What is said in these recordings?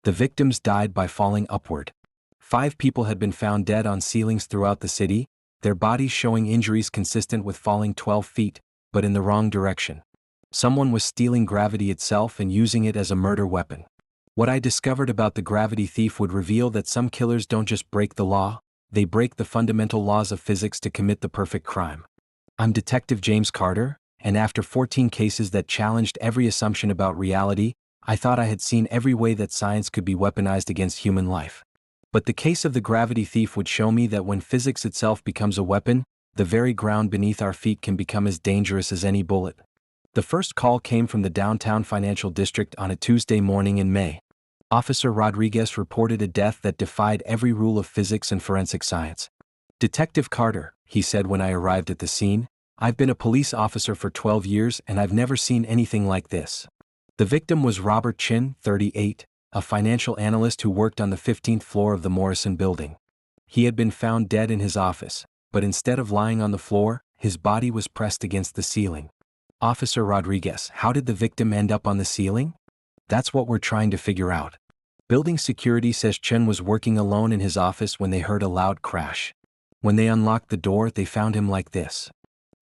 The victims died by falling upward. 5 people had been found dead on ceilings throughout the city, their bodies showing injuries consistent with falling 12 feet, but in the wrong direction. Someone was stealing gravity itself and using it as a murder weapon. What I discovered about the gravity thief would reveal that some killers don't just break the law, they break the fundamental laws of physics to commit the perfect crime. I'm Detective James Carter, and after 14 cases that challenged every assumption about reality, I thought I had seen every way that science could be weaponized against human life. But the case of the gravity thief would show me that when physics itself becomes a weapon, the very ground beneath our feet can become as dangerous as any bullet. The first call came from the downtown financial district on a Tuesday morning in May. Officer Rodriguez reported a death that defied every rule of physics and forensic science. "Detective Carter," he said when I arrived at the scene, "I've been a police officer for 12 years and I've never seen anything like this." The victim was Robert Chin, 38, a financial analyst who worked on the 15th floor of the Morrison building. He had been found dead in his office, but instead of lying on the floor, his body was pressed against the ceiling. "Officer Rodriguez, how did the victim end up on the ceiling?" "That's what we're trying to figure out." Building security says Chen was working alone in his office when they heard a loud crash. When they unlocked the door, they found him like this.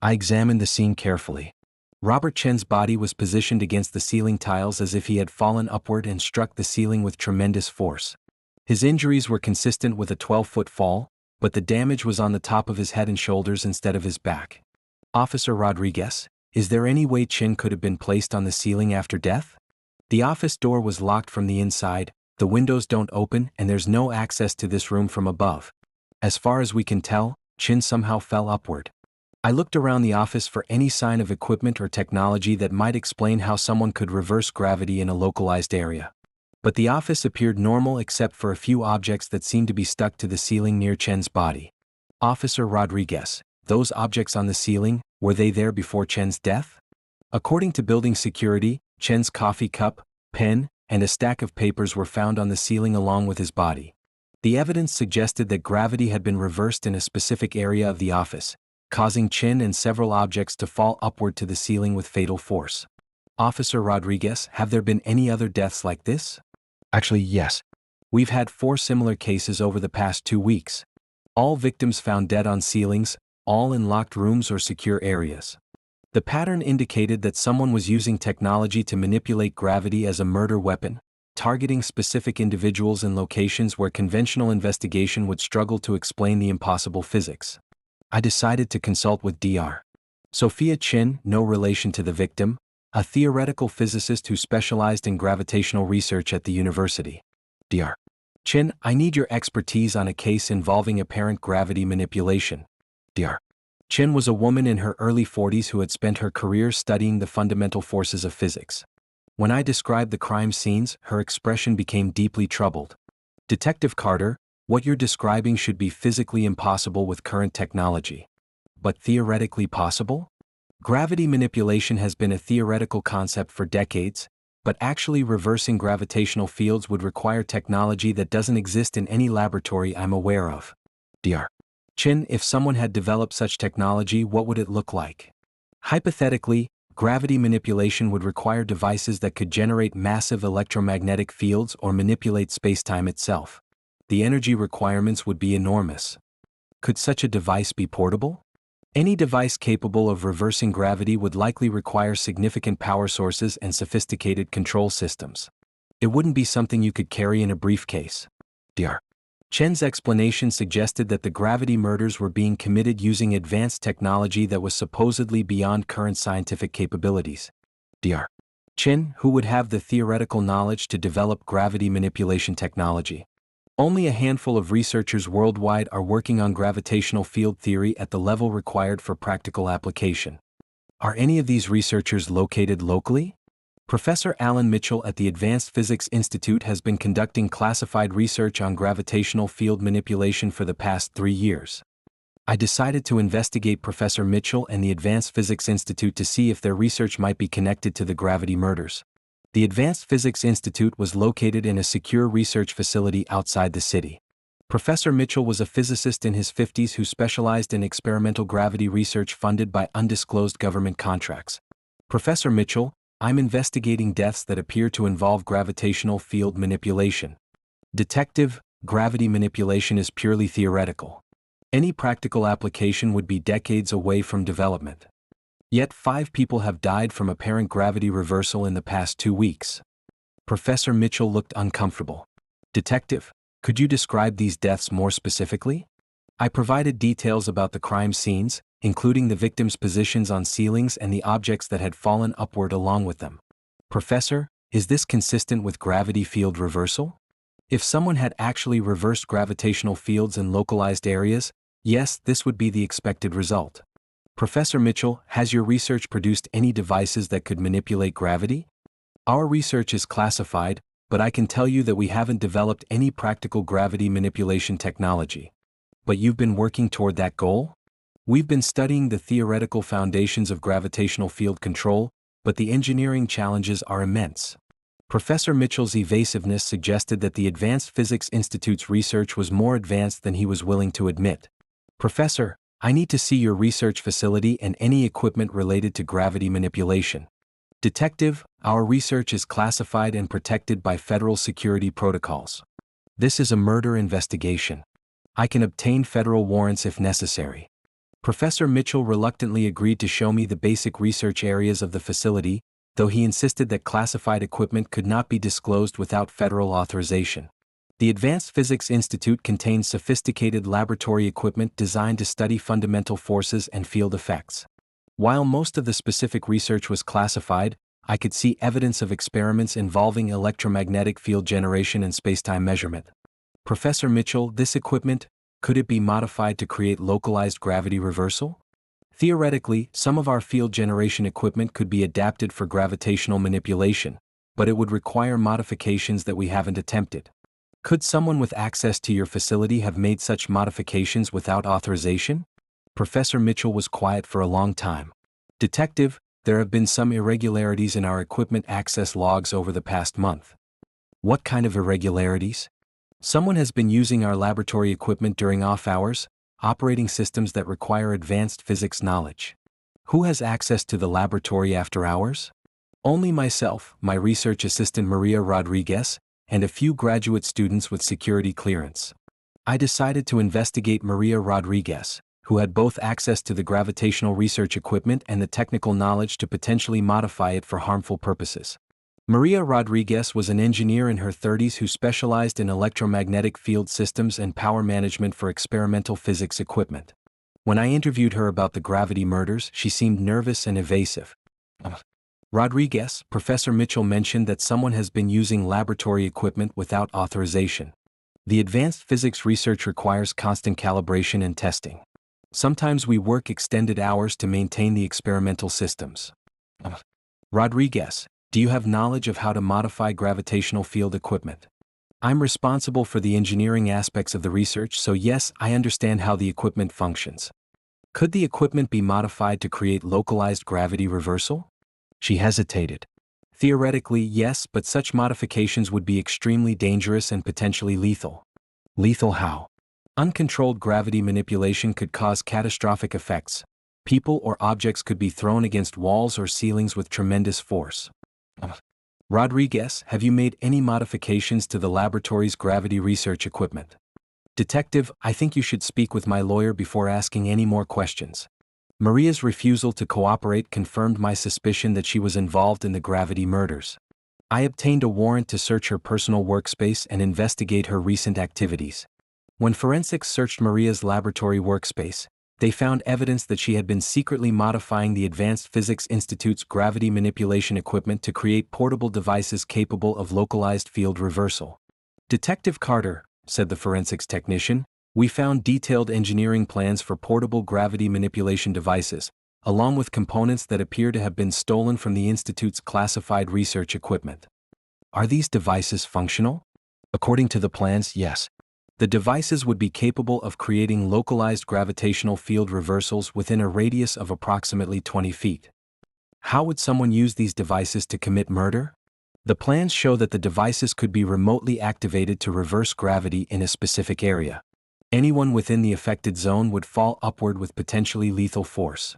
I examined the scene carefully. Robert Chen's body was positioned against the ceiling tiles as if he had fallen upward and struck the ceiling with tremendous force. His injuries were consistent with a 12-foot fall, but the damage was on the top of his head and shoulders instead of his back. "Officer Rodriguez, is there any way Chen could have been placed on the ceiling after death?" "The office door was locked from the inside, the windows don't open, and there's no access to this room from above. As far as we can tell, Chen somehow fell upward." I looked around the office for any sign of equipment or technology that might explain how someone could reverse gravity in a localized area. But the office appeared normal except for a few objects that seemed to be stuck to the ceiling near Chen's body. "Officer Rodriguez, those objects on the ceiling, were they there before Chen's death?" According to building security, Chen's coffee cup, pen, and a stack of papers were found on the ceiling along with his body. The evidence suggested that gravity had been reversed in a specific area of the office, causing Chen and several objects to fall upward to the ceiling with fatal force. "Officer Rodriguez, have there been any other deaths like this?" "Actually, yes. We've had 4 similar cases over the past 2 weeks. All victims found dead on ceilings, all in locked rooms or secure areas. The pattern indicated that someone was using technology to manipulate gravity as a murder weapon, targeting specific individuals in locations where conventional investigation would struggle to explain the impossible physics. I decided to consult with Dr. Sophia Chin, no relation to the victim, a theoretical physicist who specialized in gravitational research at the university. Dr. Chin, I need your expertise on a case involving apparent gravity manipulation. Dr. Chin was a woman in her early 40s who had spent her career studying the fundamental forces of physics. When I described the crime scenes, her expression became deeply troubled. "Detective Carter, what you're describing should be physically impossible with current technology. But theoretically possible? Gravity manipulation has been a theoretical concept for decades, but actually reversing gravitational fields would require technology that doesn't exist in any laboratory I'm aware of." Dr. Chin, if someone had developed such technology, what would it look like? Hypothetically, gravity manipulation would require devices that could generate massive electromagnetic fields or manipulate spacetime itself. The energy requirements would be enormous. Could such a device be portable? Any device capable of reversing gravity would likely require significant power sources and sophisticated control systems. It wouldn't be something you could carry in a briefcase. Dr. Chen's explanation suggested that the gravity murders were being committed using advanced technology that was supposedly beyond current scientific capabilities. Dr. Chen, who would have the theoretical knowledge to develop gravity manipulation technology? Only a handful of researchers worldwide are working on gravitational field theory at the level required for practical application. Are any of these researchers located locally? Professor Alan Mitchell at the Advanced Physics Institute has been conducting classified research on gravitational field manipulation for the past 3 years. I decided to investigate Professor Mitchell and the Advanced Physics Institute to see if their research might be connected to the gravity murders. The Advanced Physics Institute was located in a secure research facility outside the city. Professor Mitchell was a physicist in his 50s who specialized in experimental gravity research funded by undisclosed government contracts. Professor Mitchell, I'm investigating deaths that appear to involve gravitational field manipulation. Detective, gravity manipulation is purely theoretical. Any practical application would be decades away from development. Yet 5 people have died from apparent gravity reversal in the past 2 weeks. Professor Mitchell looked uncomfortable. Detective, could you describe these deaths more specifically? I provided details about the crime scenes, including the victims' positions on ceilings and the objects that had fallen upward along with them. Professor, is this consistent with gravity field reversal? If someone had actually reversed gravitational fields in localized areas, yes, this would be the expected result. Professor Mitchell, has your research produced any devices that could manipulate gravity? Our research is classified, but I can tell you that we haven't developed any practical gravity manipulation technology. But you've been working toward that goal? We've been studying the theoretical foundations of gravitational field control, but the engineering challenges are immense. Professor Mitchell's evasiveness suggested that the Advanced Physics Institute's research was more advanced than he was willing to admit. Professor, I need to see your research facility and any equipment related to gravity manipulation. Detective, our research is classified and protected by federal security protocols. This is a murder investigation. I can obtain federal warrants if necessary. Professor Mitchell reluctantly agreed to show me the basic research areas of the facility, though he insisted that classified equipment could not be disclosed without federal authorization. The Advanced Physics Institute contains sophisticated laboratory equipment designed to study fundamental forces and field effects. While most of the specific research was classified, I could see evidence of experiments involving electromagnetic field generation and spacetime measurement. Professor Mitchell, this equipment, could it be modified to create localized gravity reversal? Theoretically, some of our field generation equipment could be adapted for gravitational manipulation, but it would require modifications that we haven't attempted. Could someone with access to your facility have made such modifications without authorization? Professor Mitchell was quiet for a long time. Detective, there have been some irregularities in our equipment access logs over the past month. What kind of irregularities? Someone has been using our laboratory equipment during off hours, operating systems that require advanced physics knowledge. Who has access to the laboratory after hours? Only myself, my research assistant Maria Rodriguez, and a few graduate students with security clearance. I decided to investigate Maria Rodriguez, who had both access to the gravitational research equipment and the technical knowledge to potentially modify it for harmful purposes. Maria Rodriguez was an engineer in her 30s who specialized in electromagnetic field systems and power management for experimental physics equipment. When I interviewed her about the gravity murders, she seemed nervous and evasive. Rodriguez, Professor Mitchell mentioned that someone has been using laboratory equipment without authorization. The advanced physics research requires constant calibration and testing. Sometimes we work extended hours to maintain the experimental systems. Rodriguez, do you have knowledge of how to modify gravitational field equipment? I'm responsible for the engineering aspects of the research, so yes, I understand how the equipment functions. Could the equipment be modified to create localized gravity reversal? She hesitated. Theoretically, yes, but such modifications would be extremely dangerous and potentially lethal. Lethal how? Uncontrolled gravity manipulation could cause catastrophic effects. People or objects could be thrown against walls or ceilings with tremendous force. Rodriguez, have you made any modifications to the laboratory's gravity research equipment? Detective, I think you should speak with my lawyer before asking any more questions. Maria's refusal to cooperate confirmed my suspicion that she was involved in the gravity murders. I obtained a warrant to search her personal workspace and investigate her recent activities. When forensics searched Maria's laboratory workspace, they found evidence that she had been secretly modifying the Advanced Physics Institute's gravity manipulation equipment to create portable devices capable of localized field reversal. Detective Carter, said the forensics technician, we found detailed engineering plans for portable gravity manipulation devices, along with components that appear to have been stolen from the Institute's classified research equipment. Are these devices functional? According to the plans, yes. The devices would be capable of creating localized gravitational field reversals within a radius of approximately 20 feet. How would someone use these devices to commit murder? The plans show that the devices could be remotely activated to reverse gravity in a specific area. Anyone within the affected zone would fall upward with potentially lethal force.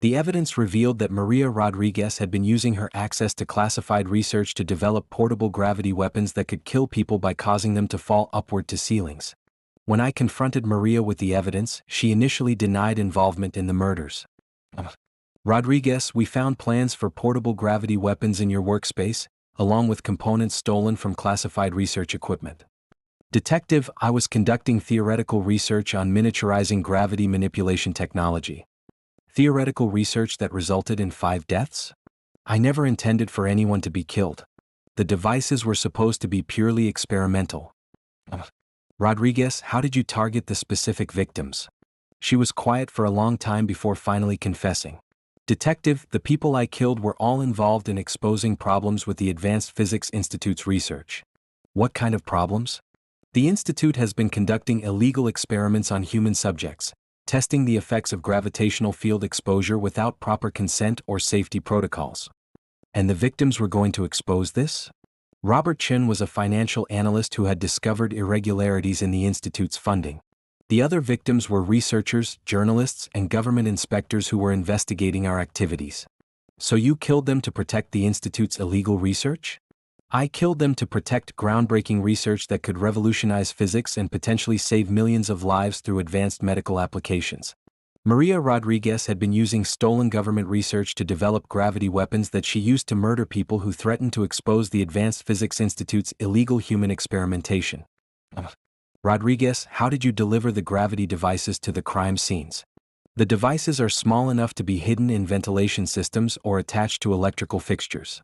The evidence revealed that Maria Rodriguez had been using her access to classified research to develop portable gravity weapons that could kill people by causing them to fall upward to ceilings. When I confronted Maria with the evidence, she initially denied involvement in the murders. Rodriguez, we found plans for portable gravity weapons in your workspace, along with components stolen from classified research equipment. Detective, I was conducting theoretical research on miniaturizing gravity manipulation technology. Theoretical research that resulted in 5 deaths? I never intended for anyone to be killed. The devices were supposed to be purely experimental. Rodriguez, how did you target the specific victims? She was quiet for a long time before finally confessing. Detective, the people I killed were all involved in exposing problems with the Advanced Physics Institute's research. What kind of problems? The Institute has been conducting illegal experiments on human subjects, testing the effects of gravitational field exposure without proper consent or safety protocols. And the victims were going to expose this? Robert Chin was a financial analyst who had discovered irregularities in the Institute's funding. The other victims were researchers, journalists, and government inspectors who were investigating our activities. So you killed them to protect the Institute's illegal research? I killed them to protect groundbreaking research that could revolutionize physics and potentially save millions of lives through advanced medical applications. Maria Rodriguez had been using stolen government research to develop gravity weapons that she used to murder people who threatened to expose the Advanced Physics Institute's illegal human experimentation. Rodriguez, how did you deliver the gravity devices to the crime scenes? The devices are small enough to be hidden in ventilation systems or attached to electrical fixtures.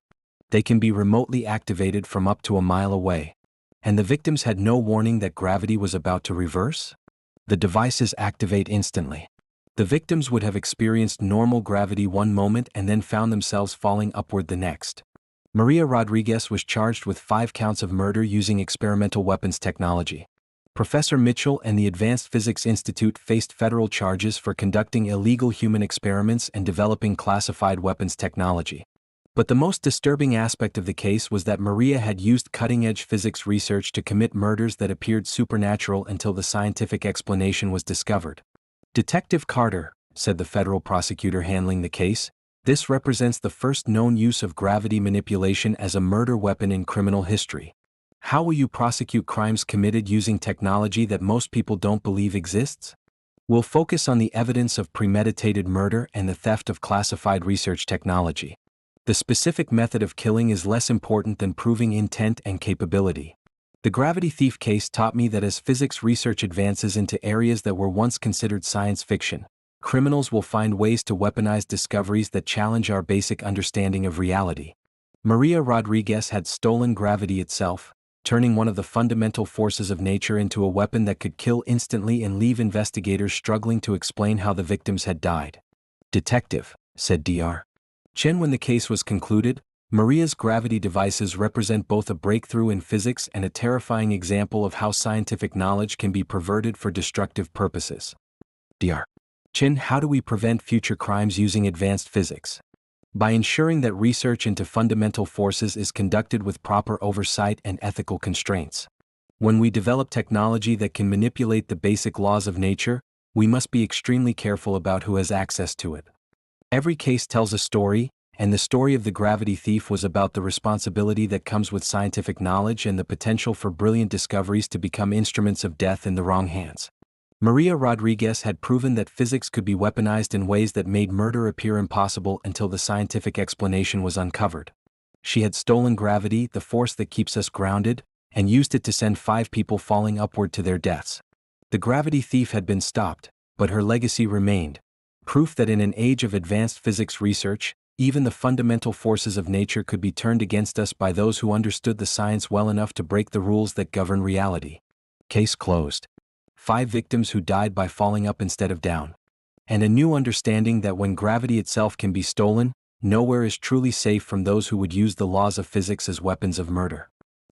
They can be remotely activated from up to a mile away. And the victims had no warning that gravity was about to reverse? The devices activate instantly. The victims would have experienced normal gravity one moment and then found themselves falling upward the next. Maria Rodriguez was charged with 5 counts of murder using experimental weapons technology. Professor Mitchell and the Advanced Physics Institute faced federal charges for conducting illegal human experiments and developing classified weapons technology. But the most disturbing aspect of the case was that Maria had used cutting-edge physics research to commit murders that appeared supernatural until the scientific explanation was discovered. Detective Carter, said the federal prosecutor handling the case, this represents the first known use of gravity manipulation as a murder weapon in criminal history. How will you prosecute crimes committed using technology that most people don't believe exists? We'll focus on the evidence of premeditated murder and the theft of classified research technology. The specific method of killing is less important than proving intent and capability. The gravity thief case taught me that as physics research advances into areas that were once considered science fiction, criminals will find ways to weaponize discoveries that challenge our basic understanding of reality. Maria Rodriguez had stolen gravity itself, turning one of the fundamental forces of nature into a weapon that could kill instantly and leave investigators struggling to explain how the victims had died. Detective, said Dr. Chen when the case was concluded, Maria's gravity devices represent both a breakthrough in physics and a terrifying example of how scientific knowledge can be perverted for destructive purposes. Dr. Chen, how do we prevent future crimes using advanced physics? By ensuring that research into fundamental forces is conducted with proper oversight and ethical constraints. When we develop technology that can manipulate the basic laws of nature, we must be extremely careful about who has access to it. Every case tells a story, and the story of the gravity thief was about the responsibility that comes with scientific knowledge and the potential for brilliant discoveries to become instruments of death in the wrong hands. Maria Rodriguez had proven that physics could be weaponized in ways that made murder appear impossible until the scientific explanation was uncovered. She had stolen gravity, the force that keeps us grounded, and used it to send 5 people falling upward to their deaths. The gravity thief had been stopped, but her legacy remained, proof that in an age of advanced physics research, even the fundamental forces of nature could be turned against us by those who understood the science well enough to break the rules that govern reality. Case closed. 5 victims who died by falling up instead of down. And a new understanding that when gravity itself can be stolen, nowhere is truly safe from those who would use the laws of physics as weapons of murder.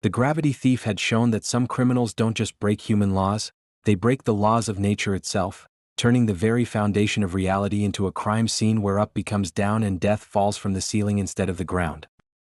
The gravity thief had shown that some criminals don't just break human laws, they break the laws of nature itself, turning the very foundation of reality into a crime scene where up becomes down and death falls from the ceiling instead of the ground.